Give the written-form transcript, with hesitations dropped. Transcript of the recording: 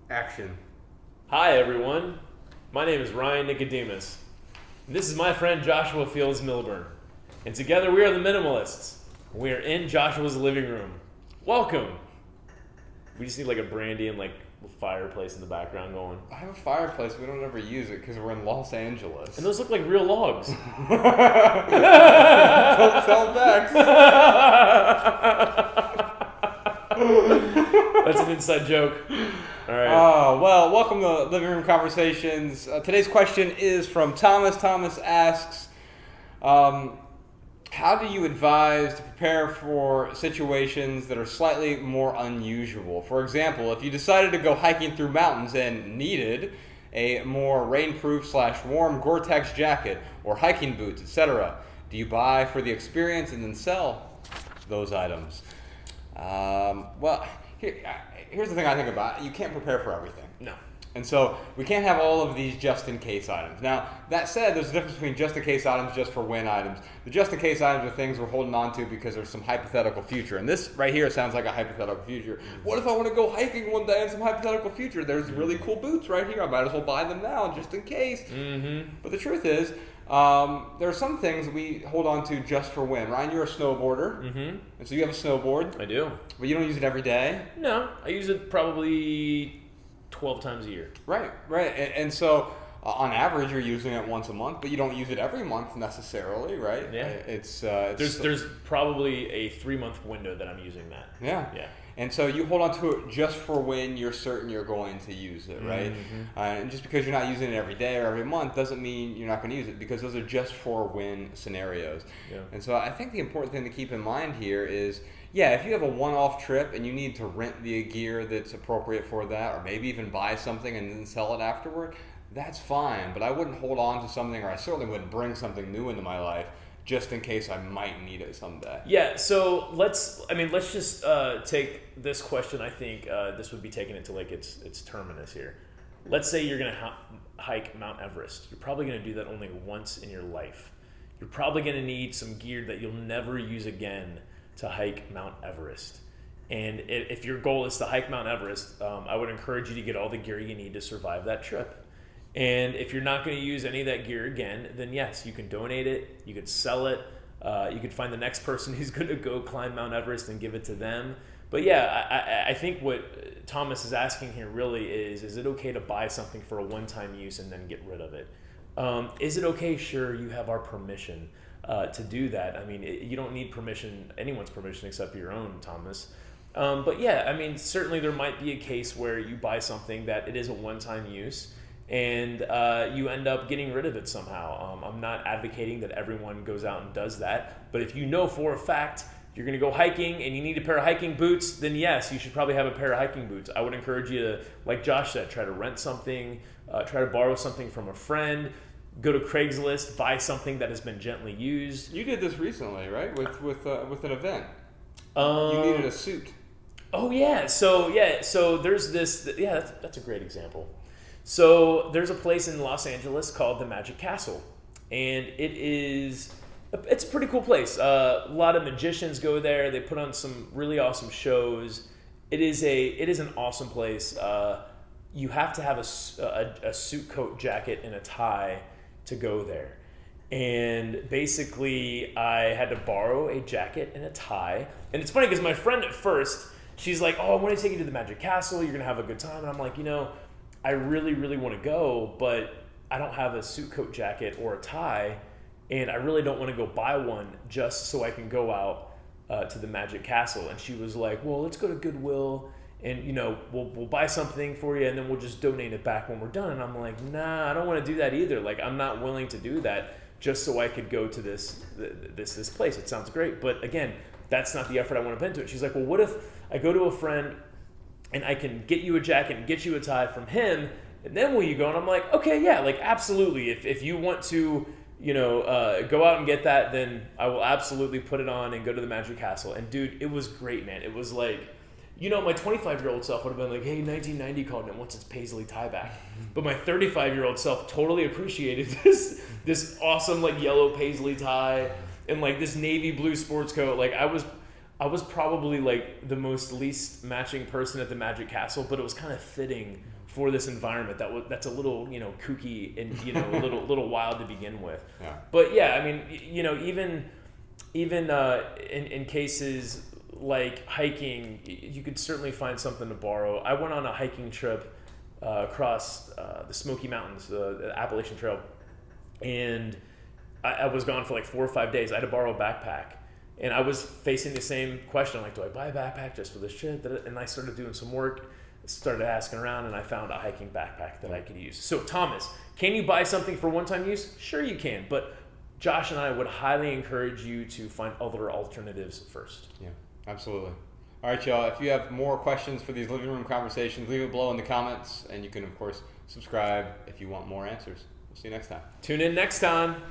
Action. Hi everyone, my name is Ryan Nicodemus. This is my friend Joshua Fields Milburn, and together we are the Minimalists. We are in Joshua's living room. Welcome. We just need like a brandy and like a fireplace in the background going. I have a fireplace. We don't ever use it because we're in Los Angeles. And those look like real logs. Don't tell Bex. That's an inside joke. All right. Well, welcome to Living Room Conversations. Today's question is from Thomas. Thomas asks, how do you advise to prepare for situations that are slightly more unusual? For example, if you decided to go hiking through mountains and needed a more rainproof / warm Gore-Tex jacket or hiking boots, etc., do you buy for the experience and then sell those items? Here's the thing I think about. You can't prepare for everything. No. And so we can't have all of these just-in-case items. Now, that said, there's a difference between just-in-case items, just-for-when items. The just-in-case items are things we're holding on to because there's some hypothetical future. And this right here sounds like a hypothetical future. What if I want to go hiking one day in some hypothetical future? There's really cool boots right here. I might as well buy them now just in case. Mm-hmm. But the truth is, there are some things we hold on to just for when. Ryan, you're a snowboarder. Mm-hmm. And so you have a snowboard. I do. But you don't use it every day. No, I use it probably 12 times a year. Right. And so on average, you're using it once a month, but you don't use it every month necessarily, right? Yeah. There's probably a 3-month window that I'm using that. Yeah. And so you hold on to it just for when you're certain you're going to use it, right? Mm-hmm. And just because you're not using it every day or every month doesn't mean you're not going to use it, because those are just for when scenarios. Yeah. And so I think the important thing to keep in mind here is, yeah, if you have a one-off trip and you need to rent the gear that's appropriate for that, or maybe even buy something and then sell it afterward, that's fine. But I wouldn't hold on to something, or I certainly wouldn't bring something new into my life just in case I might need it someday. Yeah, so let's just take this question. I think this would be taken into like its terminus here. Let's say you're going to hike Mount Everest. You're probably going to do that only once in your life. You're probably going to need some gear that you'll never use again to hike Mount Everest. And if your goal is to hike Mount Everest, I would encourage you to get all the gear you need to survive that trip. And if you're not going to use any of that gear again, then yes, you can donate it, you could sell it, you could find the next person who's going to go climb Mount Everest and give it to them. But yeah, I think what Thomas is asking here really is it okay to buy something for a one-time use and then get rid of it? Is it okay? Sure, you have our permission to do that. I mean, you don't need anyone's permission except your own, Thomas. But yeah, I mean, certainly there might be a case where you buy something that it is a one-time use and you end up getting rid of it somehow. I'm not advocating that everyone goes out and does that, but if you know for a fact you're going to go hiking and you need a pair of hiking boots, then yes, you should probably have a pair of hiking boots. I would encourage you to, like Josh said, try to rent something, try to borrow something from a friend, go to Craigslist, buy something that has been gently used. You did this recently, right? With an event. You needed a suit. Oh yeah. So there's this. Yeah, that's a great example. So there's a place in Los Angeles called the Magic Castle, and it's a pretty cool place. A lot of magicians go there. They put on some really awesome shows. It is an awesome place. You have to have a suit coat jacket and a tie to go there. And basically, I had to borrow a jacket and a tie. And it's funny because my friend at first, she's like, "Oh, I want to take you to the Magic Castle. You're gonna have a good time." And I'm like, I really, really want to go, but I don't have a suit coat jacket or a tie, and I really don't want to go buy one just so I can go out to the Magic Castle. And she was like, "Well, let's go to Goodwill, and we'll buy something for you, and then we'll just donate it back when we're done." And I'm like, "Nah, I don't want to do that either. Like, I'm not willing to do that just so I could go to this place. It sounds great, but again, that's not the effort I want to put into it." She's like, "Well, what if I go to a friend and I can get you a jacket and get you a tie from him, and then will you go?" And I'm like, "Okay, yeah, like absolutely. If you want to, go out and get that, then I will absolutely put it on and go to the Magic Castle." And dude, it was great, man. It was like, my 25-year-old self would have been like, "Hey, 1990 called and it wants its paisley tie back." But my 35-year-old self totally appreciated this awesome like yellow paisley tie and like this navy blue sports coat. Like I I was probably like the most least matching person at the Magic Castle, but it was kind of fitting for this environment that's a little, kooky and, a little wild to begin with. Yeah. But yeah, I mean, even in cases like hiking, you could certainly find something to borrow. I went on a hiking trip across the Smoky Mountains, the Appalachian Trail, and I was gone for like 4 or 5 days. I had to borrow a backpack. And I was facing the same question, like, do I buy a backpack just for this trip? And I started doing some work, started asking around, and I found a hiking backpack that I could use. So, Thomas, can you buy something for one-time use? Sure you can, but Josh and I would highly encourage you to find other alternatives first. Yeah, absolutely. All right, y'all, if you have more questions for these living room conversations, leave it below in the comments, and you can, of course, subscribe if you want more answers. We'll see you next time. Tune in next time.